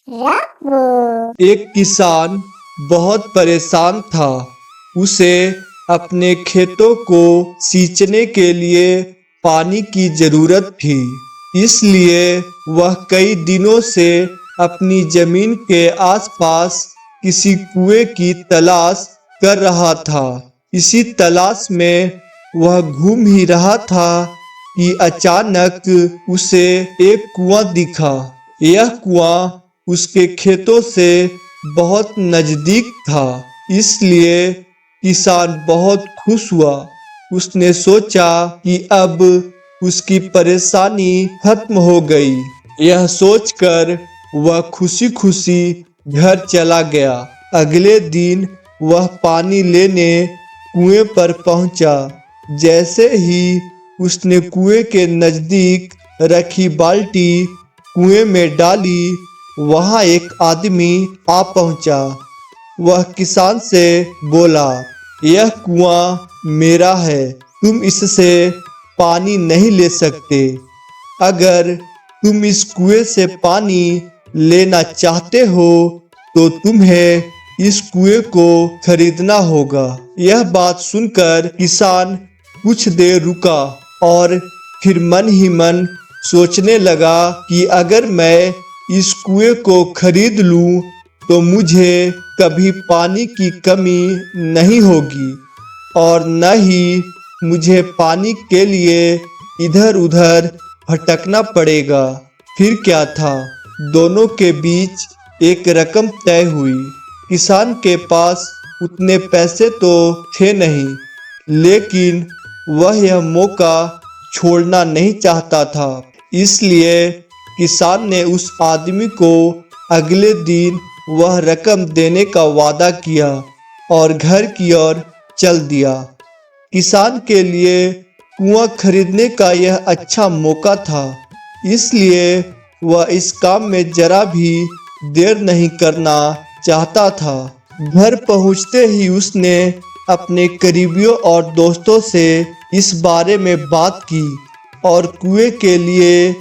रब्बो। एक किसान बहुत परेशान था। उसे अपने खेतों को सींचने के लिए पानी की जरूरत थी। इसलिए वह कई दिनों से अपनी जमीन के आसपास किसी कुएं की तलाश कर रहा था। इसी तलाश में वह घूम ही रहा था कि अचानक उसे एक कुआं दिखा। यह कुआं उसके खेतों से बहुत नजदीक था, इसलिए किसान बहुत खुश हुआ। उसने सोचा कि अब उसकी परेशानी खत्म हो गई। यह सोचकर वह खुशी खुशी घर चला गया। अगले दिन वह पानी लेने कुएं पर पहुंचा। जैसे ही उसने कुएं के नजदीक रखी बाल्टी कुएं में डाली, वहां एक आदमी आ पहुंचा। वह किसान से बोला, यह कुआं मेरा है, तुम इससे पानी नहीं ले सकते। अगर तुम इस कुएं से पानी लेना चाहते हो तो तुम्हें इस कुएं को खरीदना होगा। यह बात सुनकर किसान कुछ देर रुका और फिर मन ही मन सोचने लगा कि अगर मैं इस कुएं को खरीद लूं तो मुझे कभी पानी की कमी नहीं होगी और न ही मुझे पानी के लिए इधर उधर भटकना पड़ेगा। फिर क्या था, दोनों के बीच एक रकम तय हुई। किसान के पास उतने पैसे तो थे नहीं, लेकिन वह यह मौका छोड़ना नहीं चाहता था। इसलिए किसान ने उस आदमी को अगले दिन वह रकम देने का वादा किया और घर की ओर चल दिया। किसान के लिए कुआं खरीदने का यह अच्छा मौका था, इसलिए वह इस काम में जरा भी देर नहीं करना चाहता था। घर पहुंचते ही उसने अपने करीबियों और दोस्तों से इस बारे में बात की और कुएं के लिए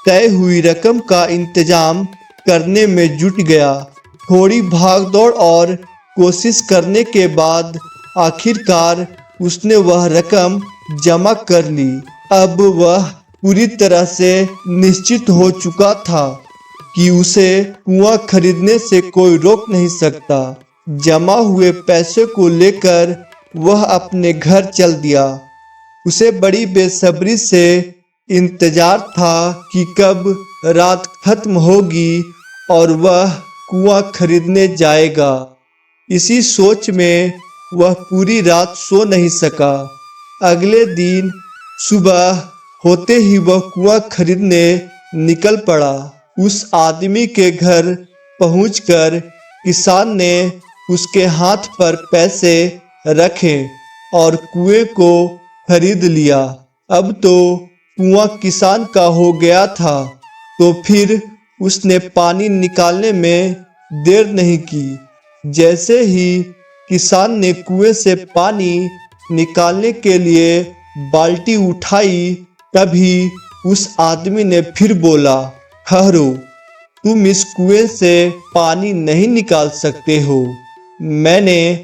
तय हुई रकम का इंतजाम करने में जुट गया। थोड़ी भागदौड़ और कोशिश करने के बाद आखिरकार उसने वह रकम जमा कर ली। अब वह पूरी तरह से निश्चित हो चुका था कि उसे कुआं खरीदने से कोई रोक नहीं सकता। जमा हुए पैसे को लेकर वह अपने घर चल दिया। उसे बड़ी बेसब्री से इंतजार था कि कब रात खत्म होगी और वह कुआं खरीदने जाएगा। इसी सोच में वह पूरी रात सो नहीं सका। अगले दिन सुबह होते ही वह कुआं खरीदने निकल पड़ा। उस आदमी के घर पहुंचकर किसान ने उसके हाथ पर पैसे रखे और कुएं को खरीद लिया। अब तो कुआं किसान का हो गया था, तो फिर उसने पानी निकालने में देर नहीं की। जैसे ही किसान ने कुएं से पानी निकालने के लिए बाल्टी उठाई, तभी उस आदमी ने फिर बोला, ठहरो, तुम इस कुएं से पानी नहीं निकाल सकते हो। मैंने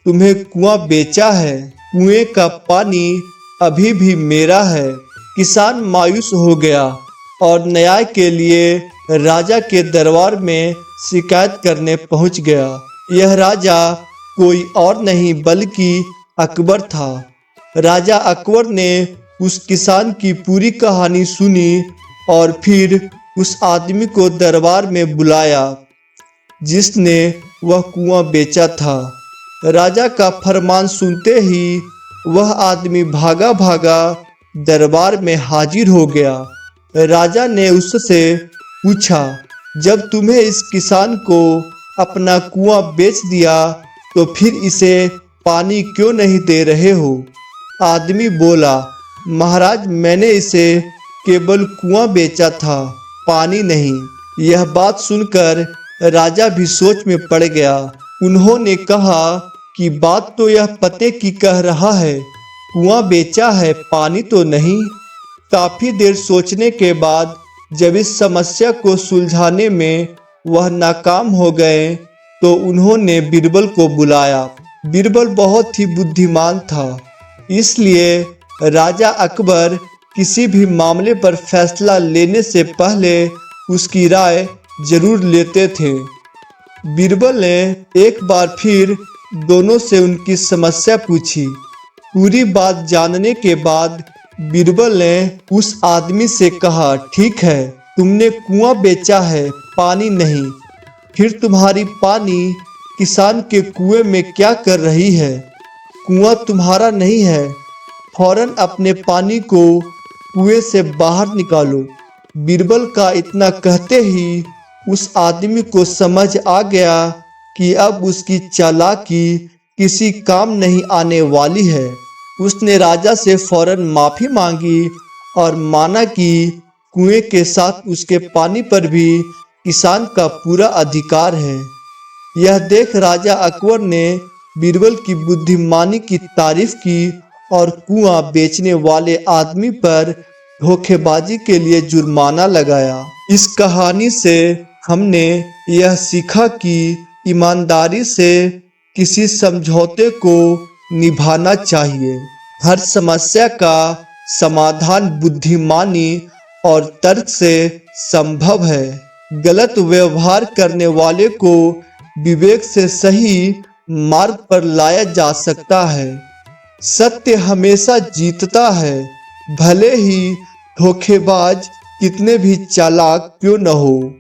तुम्हें कुआं बेचा है, कुएं का पानी अभी भी मेरा है। किसान मायूस हो गया और न्याय के लिए राजा के दरबार में शिकायत करने पहुंच गया। यह राजा कोई और नहीं बल्कि अकबर था। राजा अकबर ने उस किसान की पूरी कहानी सुनी और फिर उस आदमी को दरबार में बुलाया जिसने वह कुआं बेचा था। राजा का फरमान सुनते ही वह आदमी भागा भागा दरबार में हाजिर हो गया। राजा ने उससे पूछा, जब तुम्हें इस किसान को अपना कुआं बेच दिया तो फिर इसे पानी क्यों नहीं दे रहे हो? आदमी बोला, महाराज, मैंने इसे केवल कुआं बेचा था, पानी नहीं। यह बात सुनकर राजा भी सोच में पड़ गया। उन्होंने कहा कि बात तो यह पते की कह रहा है, कुआं बेचा है, पानी तो नहीं। काफी देर सोचने के बाद जब इस समस्या को सुलझाने में वह नाकाम हो गए तो उन्होंने बीरबल को बुलाया। बीरबल बहुत ही बुद्धिमान था, इसलिए राजा अकबर किसी भी मामले पर फैसला लेने से पहले उसकी राय जरूर लेते थे। बीरबल ने एक बार फिर दोनों से उनकी समस्या पूछी। पूरी बात जानने के बाद बीरबल ने उस आदमी से कहा, ठीक है, तुमने कुआं बेचा है, पानी नहीं। फिर तुम्हारी पानी किसान के कुएं में क्या कर रही है? कुआं तुम्हारा नहीं है, फौरन अपने पानी को कुएं से बाहर निकालो। बीरबल का इतना कहते ही उस आदमी को समझ आ गया कि अब उसकी चालाकी किसी काम नहीं आने वाली है। उसने राजा से फौरन माफी मांगी और माना कि कुएं के साथ उसके पानी पर भी किसान का पूरा अधिकार है। यह देख राजा अकबर ने बीरबल की बुद्धिमानी की तारीफ की और कुआं बेचने वाले आदमी पर धोखेबाजी के लिए जुर्माना लगाया। इस कहानी से हमने यह सीखा कि ईमानदारी से किसी समझौते को निभाना चाहिए। हर समस्या का समाधान बुद्धिमानी और तर्क से संभव है। गलत व्यवहार करने वाले को विवेक से सही मार्ग पर लाया जा सकता है। सत्य हमेशा जीतता है, भले ही धोखेबाज कितने भी चालाक क्यों न हो।